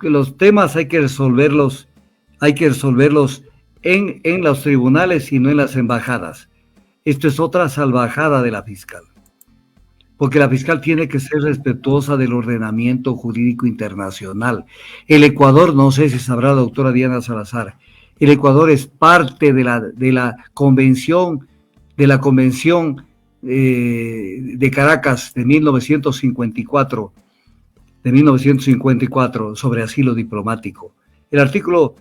los temas hay que resolverlos en los tribunales y no en las embajadas. Esto es otra salvajada de la fiscal, porque la fiscal tiene que ser respetuosa del ordenamiento jurídico internacional. El Ecuador, no sé si sabrá la doctora Diana Salazar, el Ecuador es parte de la convención de Caracas de 1954, sobre asilo diplomático. El artículo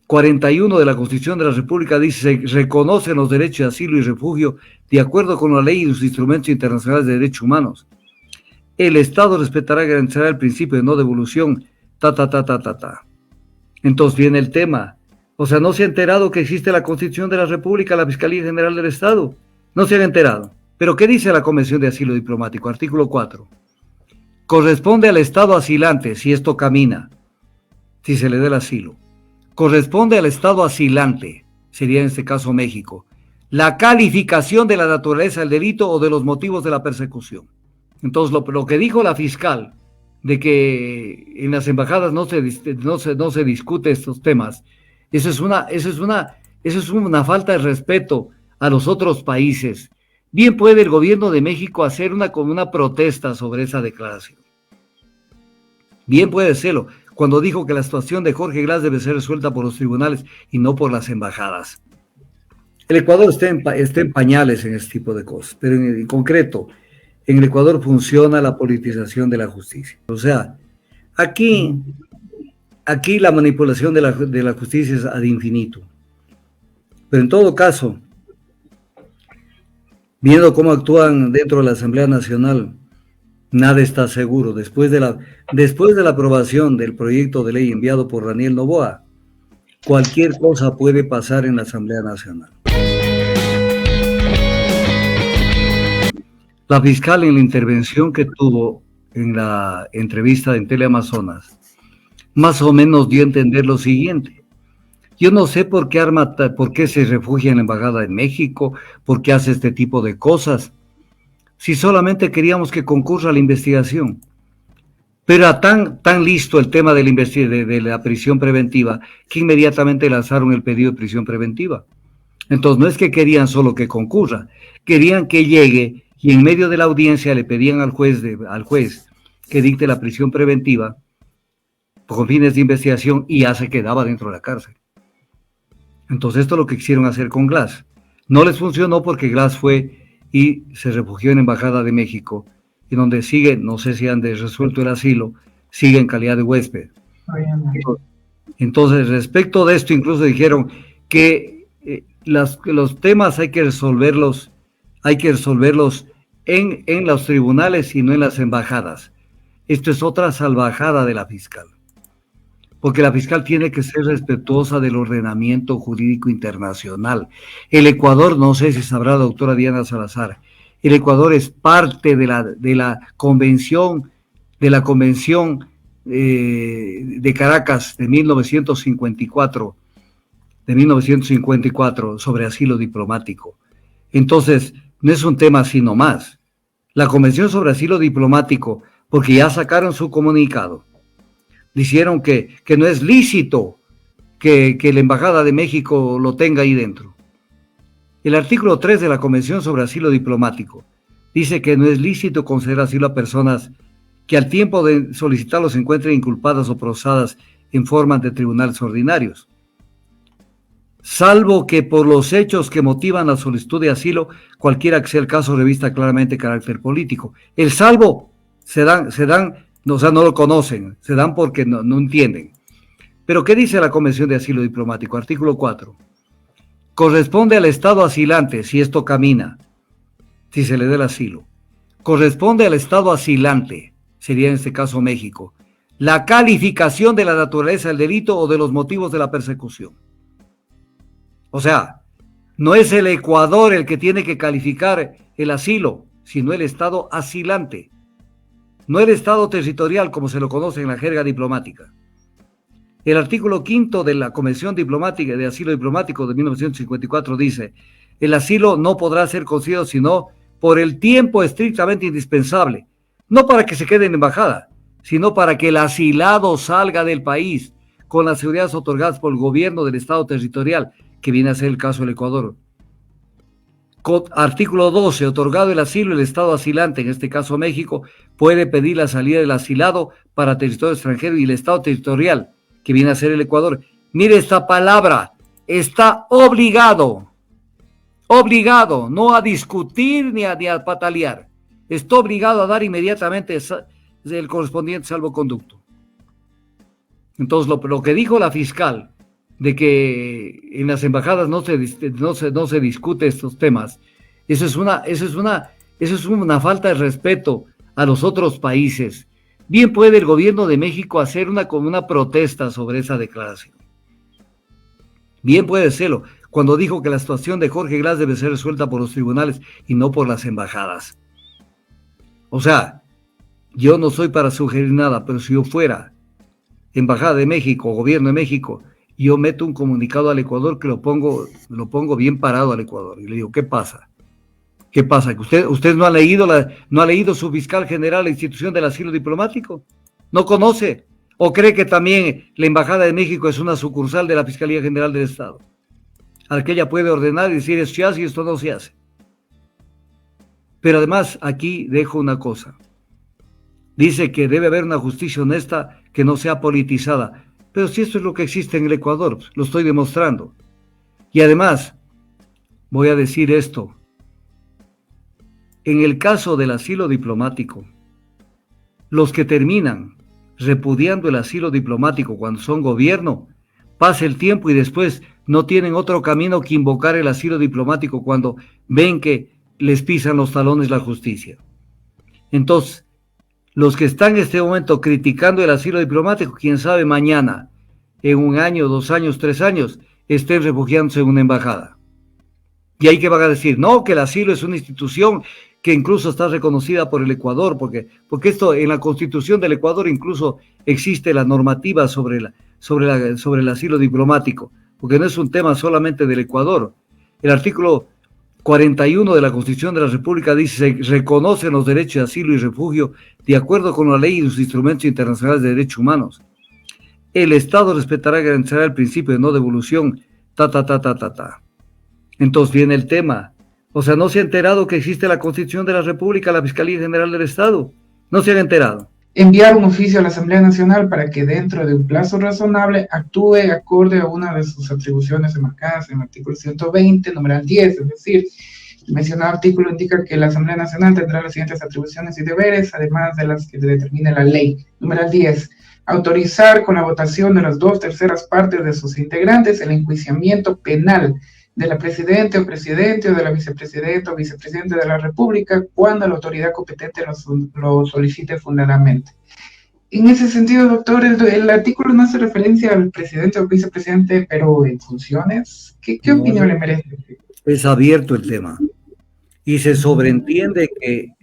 41 de la Constitución de la República dice: se reconocen los derechos de asilo y refugio de acuerdo con la ley y los instrumentos internacionales de derechos humanos. El Estado respetará y garantizará el principio de no devolución, Entonces viene el tema. O sea, no se ha enterado que existe la Constitución de la República, la Fiscalía General del Estado. No se han enterado. Pero ¿qué dice la Convención de Asilo Diplomático? Artículo 4. Corresponde al Estado asilante, si esto camina, si se le da el asilo. Corresponde al Estado asilante, sería en este caso México, la calificación de la naturaleza del delito o de los motivos de la persecución. Entonces, lo que dijo la fiscal, de que en las embajadas no se discute estos temas, eso es una falta de respeto a los otros países. Bien puede el gobierno de México hacer una protesta sobre esa declaración. Bien puede serlo, cuando dijo que la situación de Jorge Glass debe ser resuelta por los tribunales y no por las embajadas. El Ecuador está en pañales en este tipo de cosas, pero en concreto, en el Ecuador funciona la politización de la justicia. O sea, aquí la manipulación de la justicia es ad infinitum. Pero en todo caso, viendo cómo actúan dentro de la Asamblea Nacional, nada está seguro. Después de la aprobación del proyecto de ley enviado por Daniel Noboa, cualquier cosa puede pasar en la Asamblea Nacional. La fiscal, en la intervención que tuvo en la entrevista en Teleamazonas, más o menos dio a entender lo siguiente: yo no sé por qué se refugia en la Embajada de México, por qué hace este tipo de cosas, si solamente queríamos que concurra la investigación. Pero era tan listo el tema de la prisión preventiva que inmediatamente lanzaron el pedido de prisión preventiva. Entonces no es que querían solo que concurra, querían que llegue y en medio de la audiencia le pedían al juez que dicte la prisión preventiva con fines de investigación y ya se quedaba dentro de la cárcel. Entonces esto es lo que quisieron hacer con Glass. No les funcionó porque Glass fue y se refugió en la Embajada de México, y donde sigue, no sé si han resuelto el asilo, sigue en calidad de huésped. Entonces, respecto de esto, incluso dijeron que los temas hay que resolverlos en los tribunales y no en las embajadas. Esto es otra salvajada de la fiscal, porque la fiscal tiene que ser respetuosa del ordenamiento jurídico internacional. El Ecuador, no sé si sabrá la doctora Diana Salazar, el Ecuador es parte de la convención de Caracas de 1954, sobre asilo diplomático. Entonces, no es un tema así nomás. La Convención sobre Asilo Diplomático, porque ya sacaron su comunicado, dijeron que no es lícito que la Embajada de México lo tenga ahí dentro. El artículo 3 de la Convención sobre Asilo Diplomático dice que no es lícito conceder asilo a personas que al tiempo de solicitarlo se encuentren inculpadas o procesadas en forma ante tribunales ordinarios, salvo que por los hechos que motivan la solicitud de asilo, cualquiera que sea el caso, revista claramente carácter político. El salvo se dan, o sea, no lo conocen, se dan porque no entienden. Pero ¿qué dice la Convención de Asilo Diplomático? Artículo 4. Corresponde al Estado asilante, si esto camina, si se le da el asilo. Corresponde al Estado asilante, sería en este caso México, la calificación de la naturaleza del delito o de los motivos de la persecución. O sea, no es el Ecuador el que tiene que calificar el asilo, sino el Estado asilante, no el Estado territorial como se lo conoce en la jerga diplomática. El artículo 5 de la Convención Diplomática de Asilo Diplomático de 1954 dice: el asilo no podrá ser concedido sino por el tiempo estrictamente indispensable, no para que se quede en embajada, sino para que el asilado salga del país con las seguridades otorgadas por el gobierno del Estado territorial, que viene a ser el caso del Ecuador. Artículo 12, otorgado el asilo, el Estado asilante, en este caso México, puede pedir la salida del asilado para territorio extranjero y el Estado territorial, que viene a ser el Ecuador. Mire esta palabra, está obligado, no a discutir ni a patalear, está obligado a dar inmediatamente el correspondiente salvoconducto. Entonces, lo que dijo la fiscal, de que en las embajadas no se discute estos temas, eso es una falta de respeto a los otros países. Bien puede el gobierno de México hacer una protesta sobre esa declaración. Bien puede serlo, cuando dijo que la situación de Jorge Glass debe ser resuelta por los tribunales y no por las embajadas. O sea, yo no soy para sugerir nada, pero si yo fuera Embajada de México, Gobierno de México, yo meto un comunicado al Ecuador que lo pongo bien parado al Ecuador y le digo, ¿qué pasa? ¿Qué pasa? ¿Que usted no ha leído su fiscal general la institución del asilo diplomático? ¿No conoce? ¿O cree que también la Embajada de México es una sucursal de la Fiscalía General del Estado? Al que ella puede ordenar y decir esto se hace y esto no se hace. Pero además aquí dejo una cosa. Dice que debe haber una justicia honesta que no sea politizada. Pero si esto es lo que existe en el Ecuador, lo estoy demostrando. Y además, voy a decir esto. En el caso del asilo diplomático, los que terminan repudiando el asilo diplomático cuando son gobierno, pasa el tiempo y después no tienen otro camino que invocar el asilo diplomático cuando ven que les pisan los talones la justicia. Entonces, los que están en este momento criticando el asilo diplomático, quién sabe mañana, en 1 año, 2 años, 3 años, estén refugiándose en una embajada. Y ahí que van a decir, no, que el asilo es una institución que incluso está reconocida por el Ecuador, porque esto en la Constitución del Ecuador incluso existe la normativa sobre el asilo diplomático, porque no es un tema solamente del Ecuador. El artículo 41 de la Constitución de la República dice, se reconocen los derechos de asilo y refugio de acuerdo con la ley y los instrumentos internacionales de derechos humanos. El Estado respetará y garantizará el principio de no devolución, Entonces viene el tema. O sea, ¿no se ha enterado que existe la Constitución de la República, la Fiscalía General del Estado? No se han enterado. Enviar un oficio a la Asamblea Nacional para que dentro de un plazo razonable actúe acorde a una de sus atribuciones enmarcadas en el artículo 120, numeral 10, es decir, el mencionado artículo indica que la Asamblea Nacional tendrá las siguientes atribuciones y deberes, además de las que determine la ley. Numeral 10. Autorizar con la votación de las 2/3 partes de sus integrantes el enjuiciamiento penal de la presidente o presidente o de la vicepresidenta o vicepresidente de la República cuando la autoridad competente lo solicite fundadamente. En ese sentido, doctor, el artículo no hace referencia al presidente o vicepresidente, pero en funciones. ¿Qué opinión le merece? Es abierto el tema. Y se sobreentiende que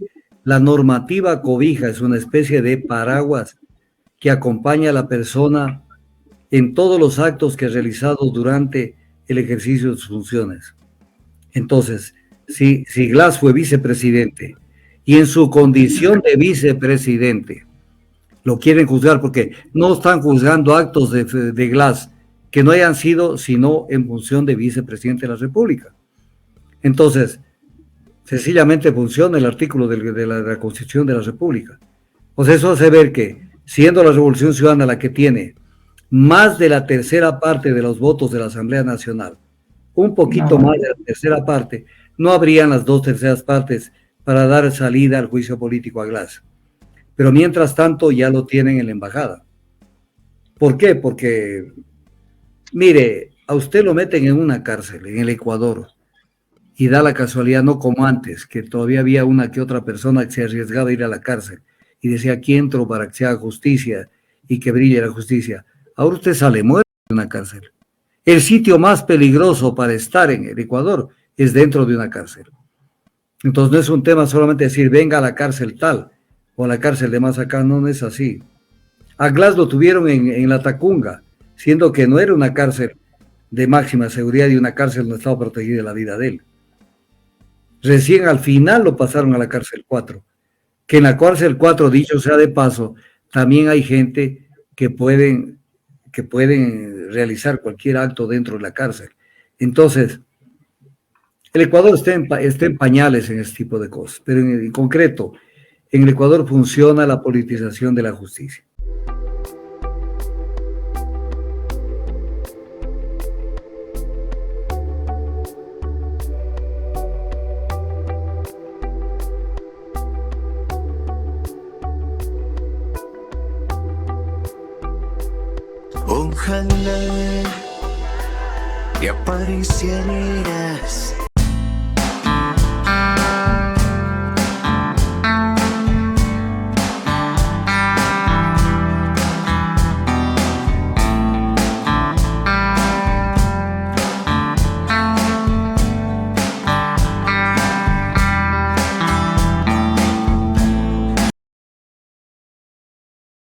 la normativa cobija es una especie de paraguas que acompaña a la persona en todos los actos que ha realizado durante el ejercicio de sus funciones. Entonces, si Glass fue vicepresidente y en su condición de vicepresidente lo quieren juzgar, porque no están juzgando actos de Glass que no hayan sido sino en función de vicepresidente de la República. Entonces, sencillamente funciona el artículo de la Constitución de la República. O sea, eso hace ver que, siendo la Revolución Ciudadana la que tiene más de la 1/3 parte de los votos de la Asamblea Nacional, un poquito más de la 1/3 parte, no habrían las 2/3 partes para dar salida al juicio político a Glass. Pero mientras tanto ya lo tienen en la embajada. ¿Por qué? Porque, mire, a usted lo meten en una cárcel, en el Ecuador, y da la casualidad, no como antes, que todavía había una que otra persona que se arriesgaba a ir a la cárcel y decía, aquí entro para que se haga justicia y que brille la justicia. Ahora usted sale muerto de una cárcel. El sitio más peligroso para estar en el Ecuador es dentro de una cárcel. Entonces no es un tema solamente decir, venga a la cárcel tal, o a la cárcel de más acá, no es así. A Glass lo tuvieron en la Tacunga, siendo que no era una cárcel de máxima seguridad y una cárcel donde estaba protegida la vida de él. Recién al final lo pasaron a la cárcel 4, que en la cárcel 4, dicho sea de paso, también hay gente que pueden realizar cualquier acto dentro de la cárcel. Entonces, el Ecuador está en pañales en este tipo de cosas, pero en concreto, en el Ecuador funciona la politización de la justicia. Ojalá que aparecieras